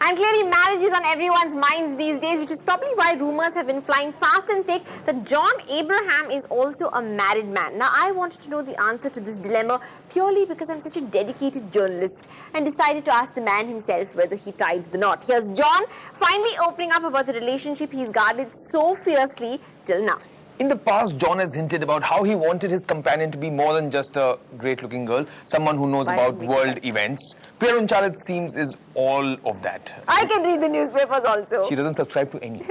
And clearly marriage is on everyone's minds these days, which is probably why rumours have been flying fast and thick that John Abraham is also a married man. Now, I wanted to know the answer to this dilemma purely because I'm such a dedicated journalist and decided to ask the man himself whether he tied the knot. Here's John finally opening up about the relationship he's guarded so fiercely till now. In the past, John has hinted about how he wanted his companion to be more than just a great-looking girl, someone who knows about world events. Priya Runchal, it seems, is all of that. I can read the newspapers also. She doesn't subscribe to any.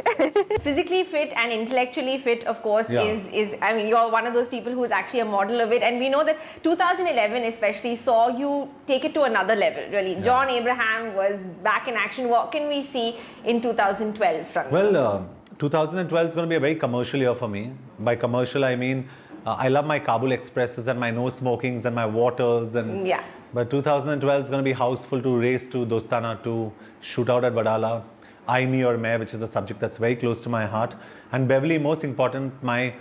Physically fit and intellectually fit, of course, is I mean, you're one of those people who is actually a model of it. And we know that 2011 especially saw you take it to another level, really. Yeah. John Abraham was back in action. What can we see in 2012 from you? 2012 is going to be a very commercial year for me. By commercial, I mean, I love my Kabul Expresses and my no smokings and my waters. And But 2012 is going to be houseful to Race to Dostana, to Shootout at Wadala, I, Me or Main, which is a subject that's very close to my heart. And Beverly, most important, my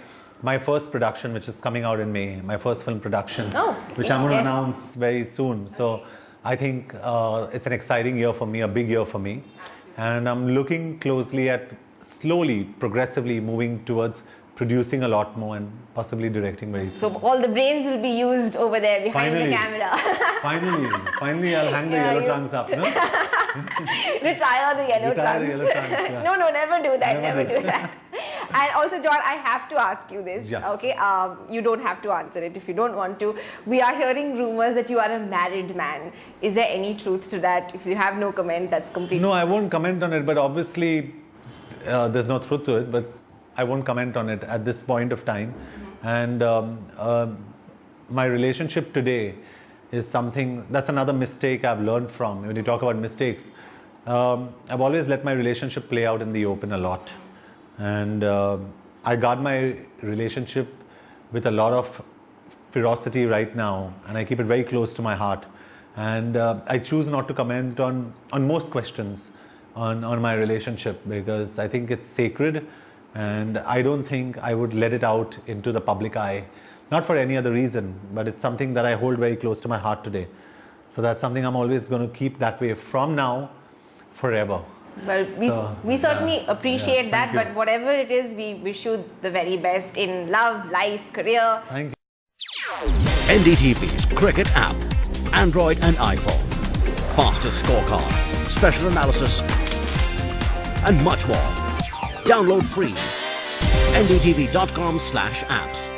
first production, which is coming out in May, my first film production, which I'm going to announce very soon. So I think it's an exciting year for me, a big year for me. And I'm looking closely at slowly, progressively moving towards producing a lot more and possibly directing very soon. So all the brains will be used over there behind the camera. Finally I'll hang the yellow trunks up. No? Retire the yellow trunks. The yellow trunks, yeah. No, never do that. Never do that. And also, John, I have to ask you this. Yeah. Okay, you don't have to answer it if you don't want to. We are hearing rumors that you are a married man. Is there any truth to that? If you have no comment, that's completely... No, I won't comment on it, but obviously there's no truth to it, but I won't comment on it at this point of time. And my relationship today is something, that's another mistake I've learned from. When you talk about mistakes, I've always let my relationship play out in the open a lot. And I guard my relationship with a lot of ferocity right now, and I keep it very close to my heart. And I choose not to comment on most questions on my relationship, because I think it's sacred, and I don't think I would let it out into the public eye, not for any other reason, but it's something that I hold very close to my heart today. So that's something I'm always going to keep that way from now forever. Well, we certainly appreciate that, but whatever it is, we wish you the very best in love, life, career. Thank you. NDTV's cricket app, Android and iPhone, fastest scorecard, special analysis, and much more. Download free. ndtv.com/apps.